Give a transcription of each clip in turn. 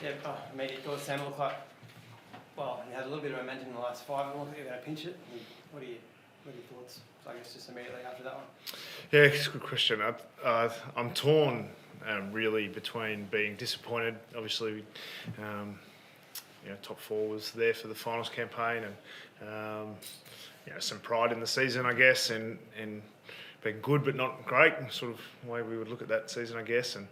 Yeah, I mean, it does sound look like, well, you had a little bit of momentum in the last 5. It looked like you're going to pinch it. What are your thoughts? So I guess just immediately after that one. Yeah, it's a good question. I'm torn really between being disappointed. Obviously, top 4 was there for the finals campaign, and some pride in the season, I guess, and being good but not great, sort of way we would look at that season, I guess. And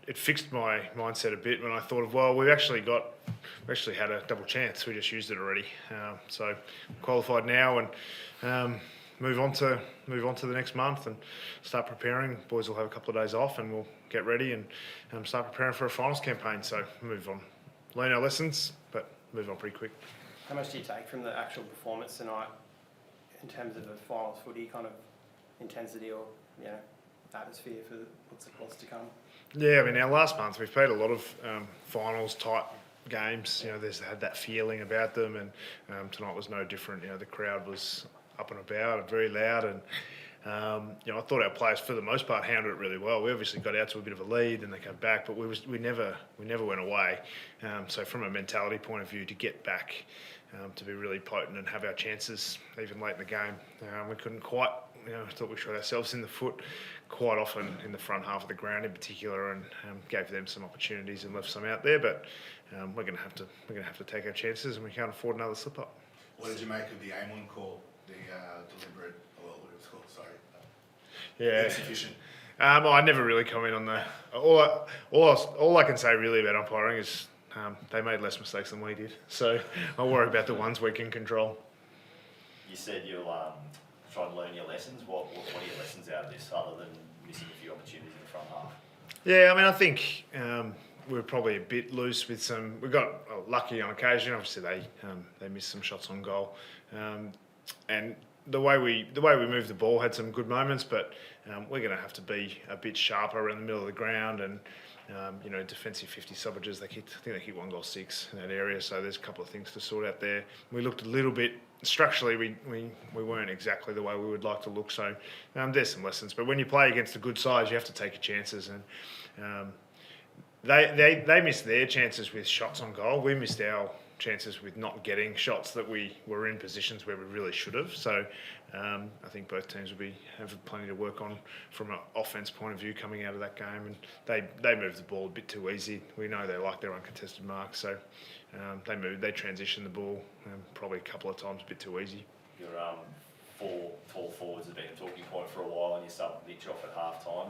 it fixed my mindset a bit when I thought of, well, we actually had a double chance. We just used it already. So qualified now and move on to the next month and start preparing. Boys will have a couple of days off and we'll get ready and start preparing for a finals campaign. So move on, learn our lessons, but move on pretty quick. How much do you take from the actual performance tonight in terms of the finals footy kind of intensity or atmosphere for what's to come? Yeah, I mean, our last month we've played a lot of finals type games. There's had that feeling about them, and tonight was no different. The crowd was up and about and very loud, and I thought our players for the most part handled it really well. We obviously got out to a bit of a lead and they came back, but we never went away. So from a mentality point of view, to get back to be really potent and have our chances even late in the game, we couldn't quite. I thought we shot ourselves in the foot quite often in the front half of the ground in particular, and gave them some opportunities and left some out there. But we're going to have to take our chances, and we can't afford another slip up. What did you make of the Aimon call, the deliberate? Well, what it was called? Sorry. Yeah. Execution. I never really comment on that. All I can say really about umpiring is they made less mistakes than we did. So I'll worry about the ones we can control. You said you'll try and learn your lessons. What are your lessons out of this, other than missing a few opportunities in the front half? Yeah, I mean, I think we were probably a bit loose with some. We got lucky on occasion. Obviously, they missed some shots on goal, and the way we moved the ball had some good moments. But we're going to have to be a bit sharper around the middle of the ground, and defensive 50 stoppages. I think they kicked 1 goal 6 in that area. So there's a couple of things to sort out there. We looked a little bit. Structurally, we weren't exactly the way we would like to look. So there's some lessons. But when you play against a good side, you have to take your chances. And they missed their chances with shots on goal. We missed our chances with not getting shots that we were in positions where we really should have. So I think both teams will have plenty to work on from an offense point of view coming out of that game. And they moved the ball a bit too easy. We know they like their uncontested marks. So they transitioned the ball probably a couple of times a bit too easy. Your 4 tall forwards have been a talking point for a while, and you subbed Mitch off at half time.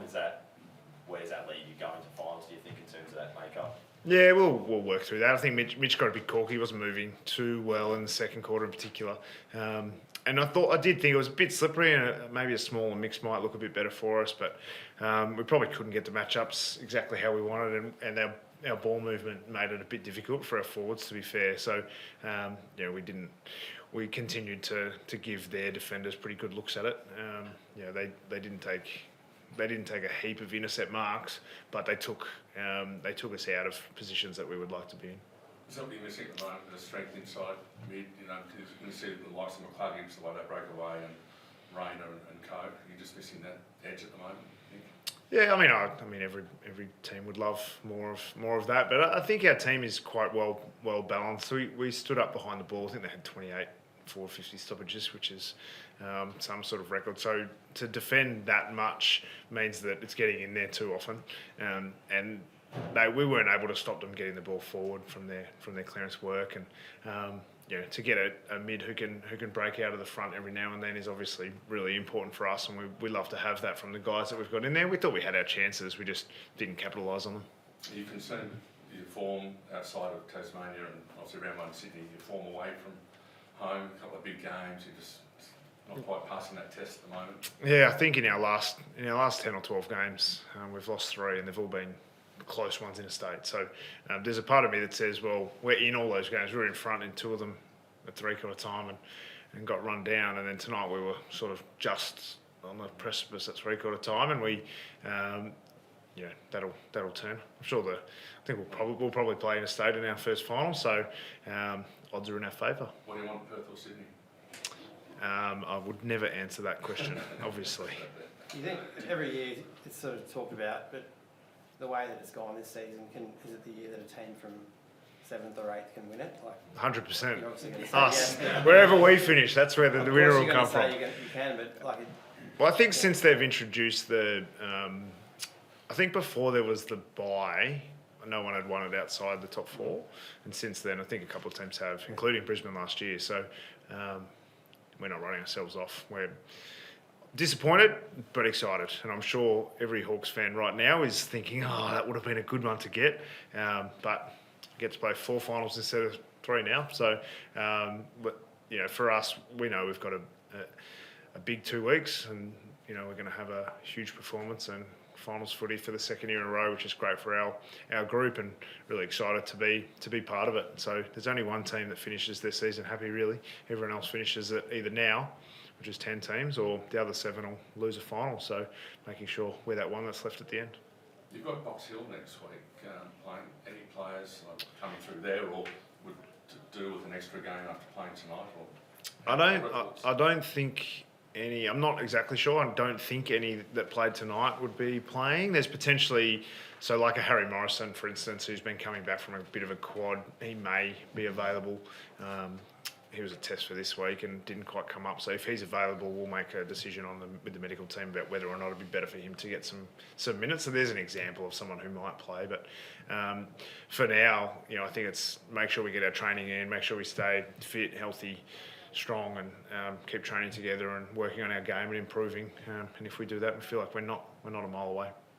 Where's that lead you going to finals, do you think, in terms of that makeup? Yeah, we'll work through that. I think Mitch got a bit corky. He wasn't moving too well in the second quarter in particular. And I did think it was a bit slippery, and maybe a smaller mix might look a bit better for us, but we probably couldn't get the matchups exactly how we wanted, and our ball movement made it a bit difficult for our forwards, to be fair. So, we continued to give their defenders pretty good looks at it. They didn't take a heap of intercept marks, but they took us out of positions that we would like to be in. Something missing at the moment, the strength inside mid, because you can see the likes of McCluggage, the way they break away, and Rayner and Co. You're just missing that edge at the moment, I think. Yeah, I mean, every team would love more of that, but I think our team is quite well balanced. We stood up behind the ball. I think they had 28 450 stoppages, which is some sort of record. So to defend that much means that it's getting in there too often, and we weren't able to stop them getting the ball forward from their clearance work, and to get a mid who can break out of the front every now and then is obviously really important for us, and we love to have that from the guys that we've got in there. We thought we had our chances, we just didn't capitalise on them. Are you concerned with your form outside of Tasmania and obviously around one Sydney, your form away from home, a couple of big games, you're just not quite passing that test at the moment? Yeah, I think in our last 10 or 12 games, we've lost 3, and they've all been close ones in a state. So there's a part of me that says, well, we're in all those games. We were in front in 2 of them at 3/4 time and got run down. And then tonight we were sort of just on the precipice at 3/4 time, and we, that'll turn. I'm sure I think we'll probably play in a state in our first final. So odds are in our favour. What do you want, Perth or Sydney? I would never answer that question, obviously. You think every year it's sort of talked about, but the way that it's gone this season, is it the year that a team from 7th or 8th can win it? Like, 100%. you're obviously going to say Us. yes. Wherever we finish, that's where the Of winner course will you're come gonna from. say you can, but like, Well, I think since they've introduced the, I think before there was the bye, no one had won it outside the top 4, and since then I think a couple of teams have, including Brisbane last year. So we're not running ourselves off. We're disappointed but excited, and I'm sure every Hawks fan right now is thinking, "Oh, that would have been a good one to get," but get to play 4 finals instead of 3 now. So, but you know, for us, we know we've got a big 2 weeks, and you know we're going to have a huge performance and finals footy for the 2nd year in a row, which is great for our group, and really excited to be part of it. So there's only one team that finishes their season happy, really. Everyone else finishes it either now, which is 10 teams, or the other 7 will lose a final. So making sure we're that one that's left at the end. You've got Box Hill next week. Playing any players coming through there, or would to do with an extra game after playing tonight? Or I don't think any. I'm not exactly sure. I don't think any that played tonight would be playing. There's potentially, so like a Harry Morrison, for instance, who's been coming back from a bit of a quad. He may be available. He was a test for this week and didn't quite come up. So if he's available, we'll make a decision with the medical team about whether or not it'd be better for him to get some minutes. So there's an example of someone who might play. But for now, you know, I think it's make sure we get our training in, make sure we stay fit, healthy, strong, and keep training together and working on our game and improving. And if we do that, we feel like we're not a mile away.